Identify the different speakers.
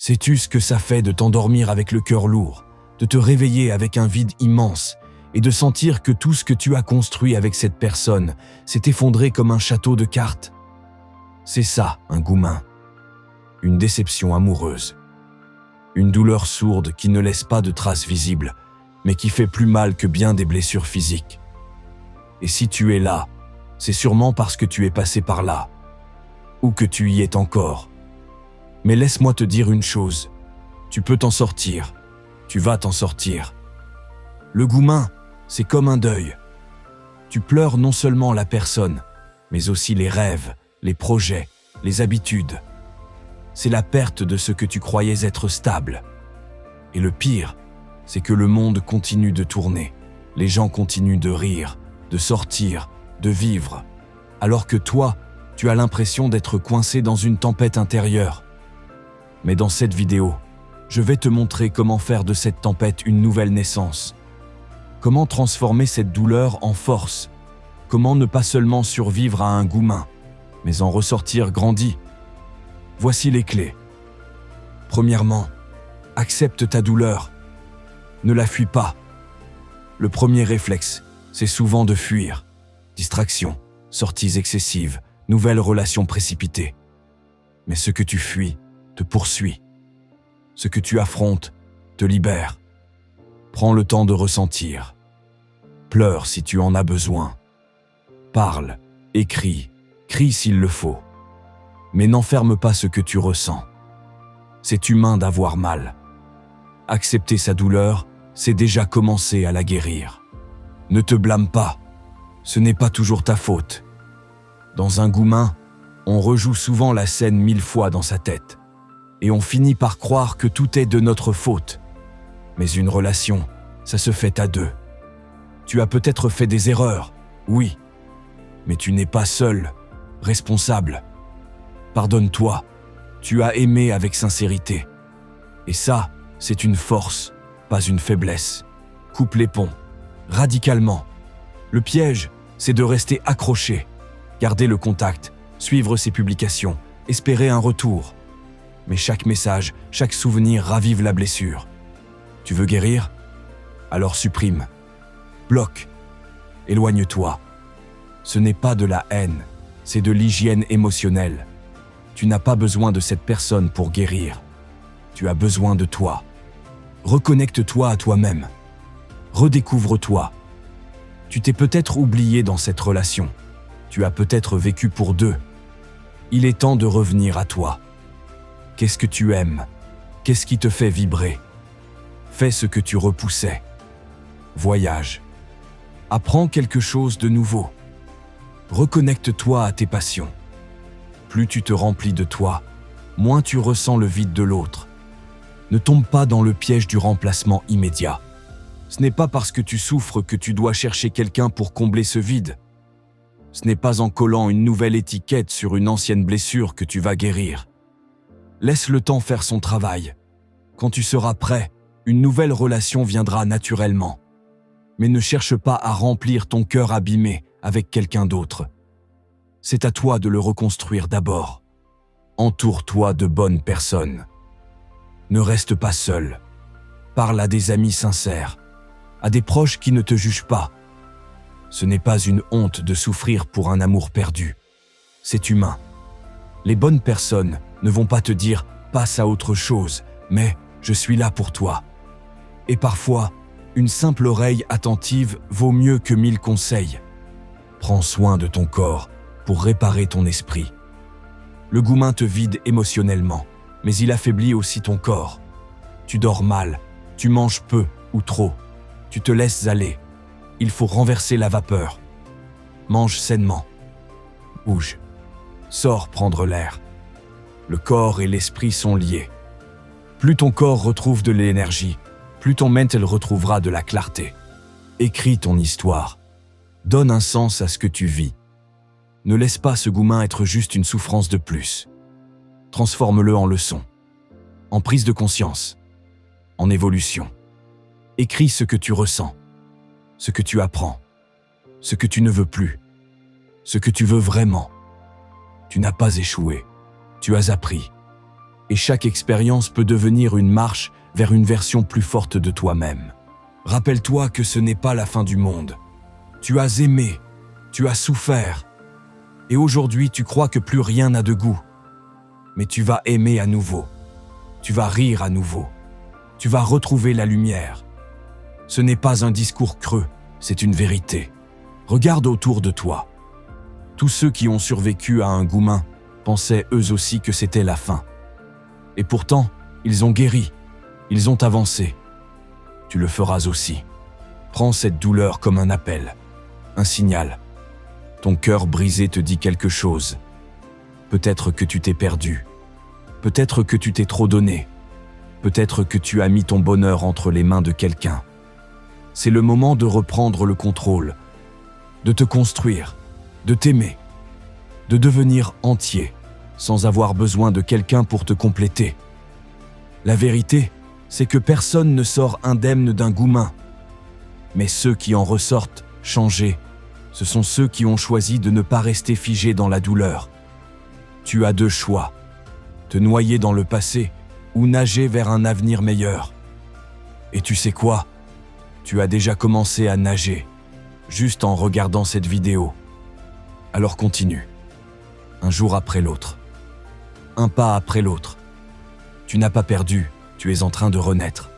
Speaker 1: Sais-tu ce que ça fait de t'endormir avec le cœur lourd, de te réveiller avec un vide immense et de sentir que tout ce que tu as construit avec cette personne s'est effondré comme un château de cartes? C'est ça, un goumin. Une déception amoureuse. Une douleur sourde qui ne laisse pas de traces visibles, mais qui fait plus mal que bien des blessures physiques. Et si tu es là, c'est sûrement parce que tu es passé par là, ou que tu y es encore. Mais laisse-moi te dire une chose, tu peux t'en sortir, tu vas t'en sortir. Le goumin, c'est comme un deuil. Tu pleures non seulement la personne, mais aussi les rêves, les projets, les habitudes. C'est la perte de ce que tu croyais être stable. Et le pire, c'est que le monde continue de tourner. Les gens continuent de rire, de sortir, de vivre. Alors que toi, tu as l'impression d'être coincé dans une tempête intérieure. Mais dans cette vidéo, je vais te montrer comment faire de cette tempête une nouvelle naissance. Comment transformer cette douleur en force. Comment ne pas seulement survivre à un goumin, mais en ressortir grandi. Voici les clés. Premièrement, accepte ta douleur. Ne la fuis pas. Le premier réflexe, c'est souvent de fuir. Distraction, sorties excessives, nouvelles relations précipitées. Mais ce que tu fuis te poursuit. Ce que tu affrontes te libère. Prends le temps de ressentir. Pleure si tu en as besoin. Parle, écris, crie s'il le faut. Mais n'enferme pas ce que tu ressens. C'est humain d'avoir mal. Accepter sa douleur, c'est déjà commencer à la guérir. Ne te blâme pas. Ce n'est pas toujours ta faute. Dans un goumin, on rejoue souvent la scène 1000 fois dans sa tête. Et on finit par croire que tout est de notre faute. Mais une relation, ça se fait à deux. Tu as peut-être fait des erreurs, oui. Mais tu n'es pas seul, responsable. Pardonne-toi. Tu as aimé avec sincérité. Et ça, c'est une force, pas une faiblesse. Coupe les ponts, radicalement. Le piège, c'est de rester accroché, garder le contact, suivre ses publications, espérer un retour. Mais chaque message, chaque souvenir ravive la blessure. Tu veux guérir? Alors supprime. Bloque. Éloigne-toi. Ce n'est pas de la haine, c'est de l'hygiène émotionnelle. Tu n'as pas besoin de cette personne pour guérir. Tu as besoin de toi. Reconnecte-toi à toi-même. Redécouvre-toi. Tu t'es peut-être oublié dans cette relation. Tu as peut-être vécu pour deux. Il est temps de revenir à toi. Qu'est-ce que tu aimes? Qu'est-ce qui te fait vibrer? Fais ce que tu repoussais. Voyage. Apprends quelque chose de nouveau. Reconnecte-toi à tes passions. Plus tu te remplis de toi, moins tu ressens le vide de l'autre. Ne tombe pas dans le piège du remplacement immédiat. Ce n'est pas parce que tu souffres que tu dois chercher quelqu'un pour combler ce vide. Ce n'est pas en collant une nouvelle étiquette sur une ancienne blessure que tu vas guérir. Laisse le temps faire son travail. Quand tu seras prêt, une nouvelle relation viendra naturellement. Mais ne cherche pas à remplir ton cœur abîmé avec quelqu'un d'autre. C'est à toi de le reconstruire d'abord. Entoure-toi de bonnes personnes. Ne reste pas seul. Parle à des amis sincères, à des proches qui ne te jugent pas. Ce n'est pas une honte de souffrir pour un amour perdu. C'est humain. Les bonnes personnes ne vont pas te dire « passe à autre chose », mais « je suis là pour toi ». Et parfois, une simple oreille attentive vaut mieux que 1000 conseils. Prends soin de ton corps pour réparer ton esprit. Le goumin te vide émotionnellement, mais il affaiblit aussi ton corps. Tu dors mal, tu manges peu ou trop, tu te laisses aller. Il faut renverser la vapeur. Mange sainement. Bouge. Sors prendre l'air. Le corps et l'esprit sont liés. Plus ton corps retrouve de l'énergie, plus ton mental retrouvera de la clarté. Écris ton histoire. Donne un sens à ce que tu vis. Ne laisse pas ce goumin être juste une souffrance de plus. Transforme-le en leçon, en prise de conscience, en évolution. Écris ce que tu ressens, ce que tu apprends, ce que tu ne veux plus, ce que tu veux vraiment. Tu n'as pas échoué, tu as appris. Et chaque expérience peut devenir une marche vers une version plus forte de toi-même. Rappelle-toi que ce n'est pas la fin du monde. Tu as aimé, tu as souffert, et aujourd'hui tu crois que plus rien n'a de goût. Mais tu vas aimer à nouveau, tu vas rire à nouveau, tu vas retrouver la lumière. Ce n'est pas un discours creux, c'est une vérité. Regarde autour de toi. Tous ceux qui ont survécu à un goumin pensaient eux aussi que c'était la fin. Et pourtant, ils ont guéri, ils ont avancé. Tu le feras aussi. Prends cette douleur comme un appel, un signal. Ton cœur brisé te dit quelque chose. Peut-être que tu t'es perdu. Peut-être que tu t'es trop donné. Peut-être que tu as mis ton bonheur entre les mains de quelqu'un. C'est le moment de reprendre le contrôle, de te construire, de t'aimer, de devenir entier, sans avoir besoin de quelqu'un pour te compléter. La vérité, c'est que personne ne sort indemne d'un goumin. Mais ceux qui en ressortent changés, ce sont ceux qui ont choisi de ne pas rester figés dans la douleur. Tu as deux choix, te noyer dans le passé ou nager vers un avenir meilleur. Et tu sais quoi? Tu as déjà commencé à nager, juste en regardant cette vidéo. Alors continue, un jour après l'autre, un pas après l'autre. Tu n'as pas perdu, tu es en train de renaître.